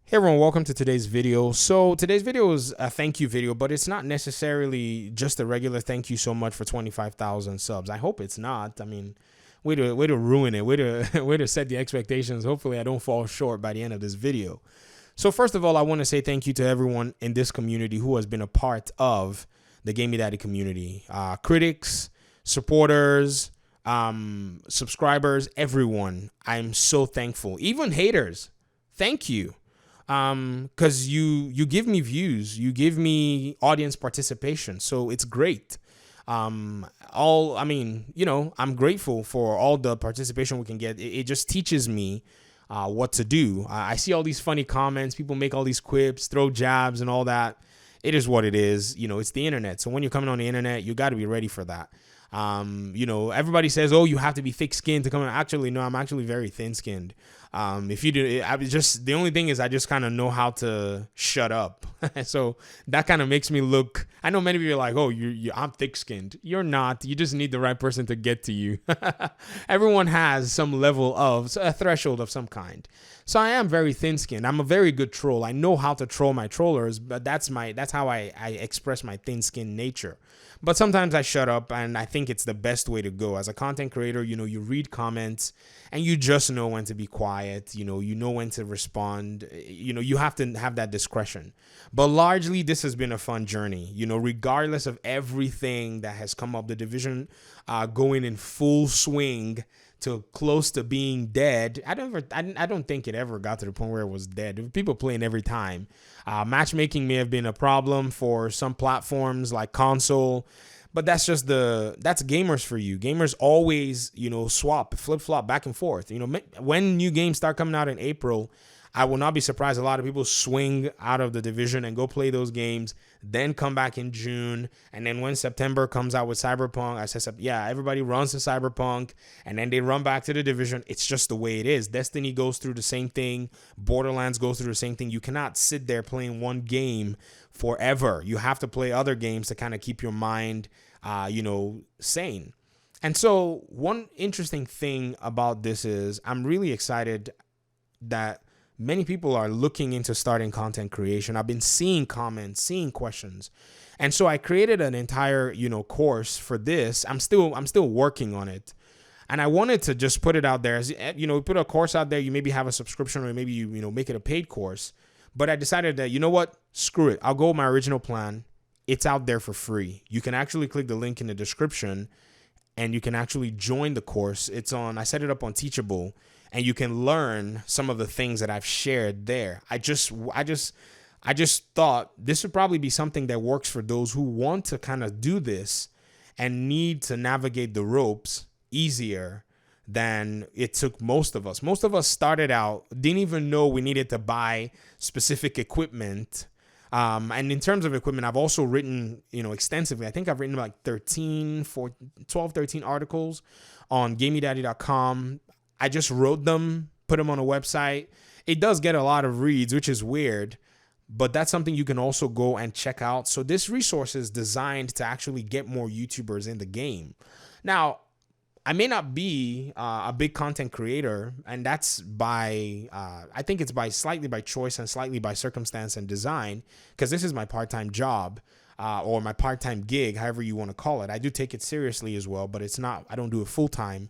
Hey everyone, welcome to today's video. So today's video is a thank you video, but it's not necessarily just a regular thank you so much for 25,000 subs. I hope it's not. I mean, way to ruin it, way to way to set the expectations. Hopefully I don't fall short by the end of this video. So first of all, I want to say thank you to everyone in this community who has been a part of the Gamey Daddy community. Critics, supporters, subscribers, everyone. I'm so thankful. Even haters, thank you. Because you give me views, you give me audience participation, so it's great. I mean, I'm grateful for all the participation we can get. It just teaches me what to do. I see all these funny comments, people make all these quips, throw jabs and all that. It is what it is. It's the internet. So when you're coming on the internet, you got to be ready for that. Everybody says, oh, you have to be thick skinned to come in. Actually, no, I'm actually very thin skinned. If you do, the only thing is I just kind of know how to shut up. So that kind of makes me look, I know many of you are like, oh, I'm thick skinned. You're not, you just need the right person to get to you. Everyone has some level of a threshold of some kind. So I am very thin skinned. I'm a very good troll. I know how to troll my trollers, but that's how I express my thin skinned nature. But sometimes I shut up, and I think it's the best way to go. As a content creator, you read comments and you just know when to be quiet. You know when to respond. You have to have that discretion. But largely, this has been a fun journey. Regardless of everything that has come up, the division going in full swing to close to being dead. I don't think it ever got to the point where it was dead. There were people playing every time. Matchmaking may have been a problem for some platforms like console, but that's gamers for you. Gamers always, flip flop back and forth. When new games start coming out in April, I will not be surprised. A lot of people swing out of the division and go play those games, then come back in June. And then when September comes out with Cyberpunk, everybody runs to Cyberpunk and then they run back to the division. It's just the way it is. Destiny goes through the same thing. Borderlands goes through the same thing. You cannot sit there playing one game forever. You have to play other games to kind of keep your mind, sane. And so one interesting thing about this is I'm really excited that many people are looking into starting content creation. I've been seeing comments, seeing questions. And so I created an entire, course for this. I'm still working on it. And I wanted to just put it out there as, put a course out there. You maybe have a subscription or maybe you make it a paid course. But I decided that, screw it. I'll go with my original plan. It's out there for free. You can actually click the link in the description and you can actually join the course. I set it up on Teachable. And you can learn some of the things that I've shared there. I just thought this would probably be something that works for those who want to kind of do this and need to navigate the ropes easier than it took most of us. Most of us started out, didn't even know we needed to buy specific equipment. And in terms of equipment, I've also written, extensively. I think I've written like 13 articles on GameyDaddy.com. I just wrote them, put them on a website. It does get a lot of reads, which is weird, but that's something you can also go and check out. So this resource is designed to actually get more YouTubers in the game. Now, I may not be a big content creator, and that's I think it's slightly by choice and slightly by circumstance and design, because this is my part-time job or my part-time gig, however you want to call it. I do take it seriously as well, but I don't do it full-time.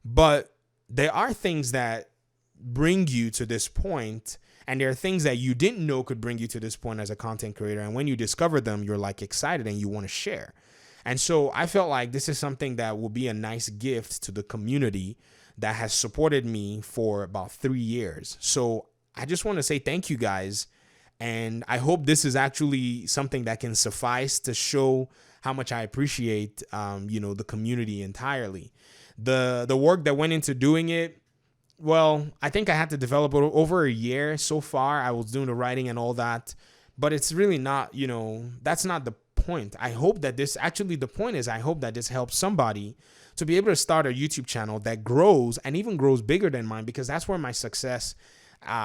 But there are things that bring you to this point, and there are things that you didn't know could bring you to this point as a content creator. And when you discover them, you're like excited and you want to share. And so I felt like this is something that will be a nice gift to the community that has supported me for about 3 years. So I just want to say thank you guys. And I hope this is actually something that can suffice to show how much I appreciate, the community entirely. The work that went into doing it, well, I think I had to develop it over a year so far. I was doing the writing and all that, but it's really not, that's not the point. I hope that the point is I hope that this helps somebody to be able to start a YouTube channel that grows and even grows bigger than mine, because that's where my success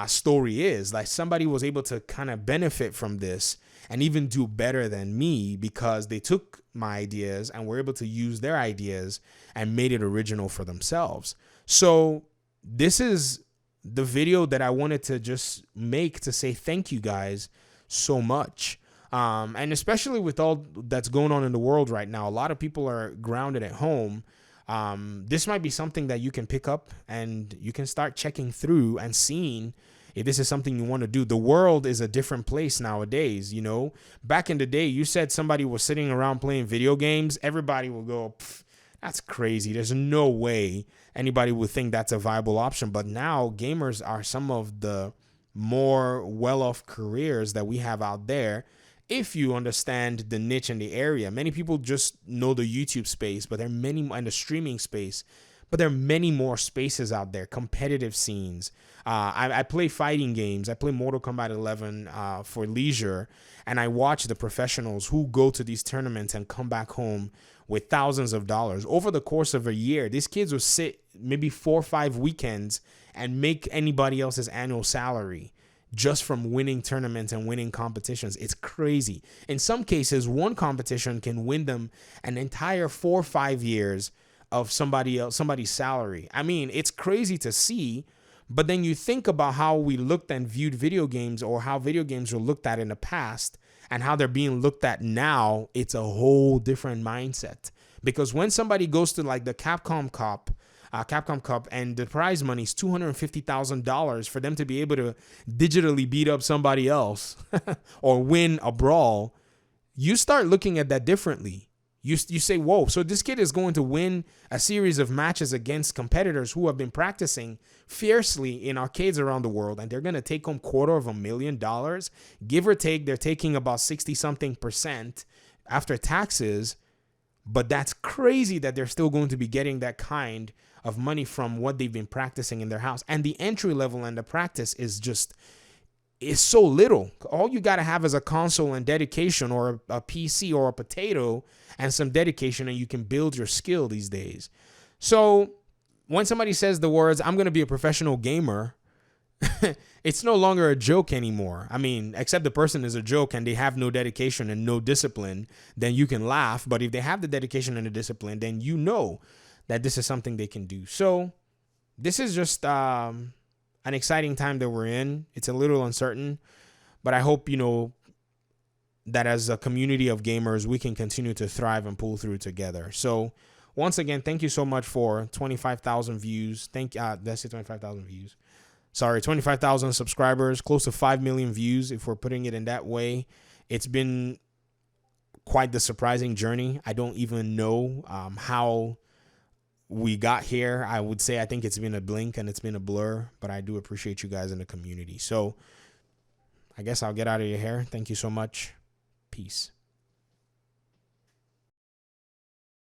story is. Like, somebody was able to kind of benefit from this and even do better than me because they took my ideas and were able to use their ideas and made it original for themselves. So this is the video that I wanted to just make to say thank you guys so much. And especially with all that's going on in the world right now, a lot of people are grounded at home. This might be something that you can pick up and you can start checking through and seeing if this is something you want to do. The world is a different place nowadays. You know, back in the day, you said somebody was sitting around playing video games, everybody will go, that's crazy. There's no way anybody would think that's a viable option. But now gamers are some of the more well-off careers that we have out there. If you understand the niche and the area, many people just know the YouTube space, but there are many, and the streaming space, but there are many more spaces out there, competitive scenes. I play fighting games. I play Mortal Kombat 11 for leisure, and I watch the professionals who go to these tournaments and come back home with thousands of dollars. Over the course of a year, these kids will sit maybe 4 or 5 weekends and make anybody else's annual salary just from winning tournaments and winning competitions. It's crazy. In some cases, one competition can win them an entire 4 or 5 years of somebody's salary. I mean, it's crazy to see, but then you think about how we looked and viewed video games, or how video games were looked at in the past and how they're being looked at now. It's a whole different mindset, because when somebody goes to like the Capcom Cup, and the prize money is $250,000 for them to be able to digitally beat up somebody else or win a brawl, you start looking at that differently. You say, whoa, so this kid is going to win a series of matches against competitors who have been practicing fiercely in arcades around the world, and they're going to take home $250,000, give or take. They're taking about 60-something% after taxes. But that's crazy that they're still going to be getting that kind of money from what they've been practicing in their house. And the entry level and the practice is so little. All you got to have is a console and dedication, or a PC or a potato and some dedication, and you can build your skill these days. So when somebody says the words, I'm going to be a professional gamer, it's no longer a joke anymore. I mean, except the person is a joke and they have no dedication and no discipline, then you can laugh. But if they have the dedication and the discipline, then you know that this is something they can do. So this is just an exciting time that we're in. It's a little uncertain, but I hope, that as a community of gamers, we can continue to thrive and pull through together. So once again, thank you so much for 25,000 views. Let's say 25,000 views. Sorry, 25,000 subscribers, close to 5 million views, if we're putting it in that way. It's been quite the surprising journey. I don't even know how we got here. I would say I think it's been a blink and it's been a blur, but I do appreciate you guys in the community. So I guess I'll get out of your hair. Thank you so much. Peace.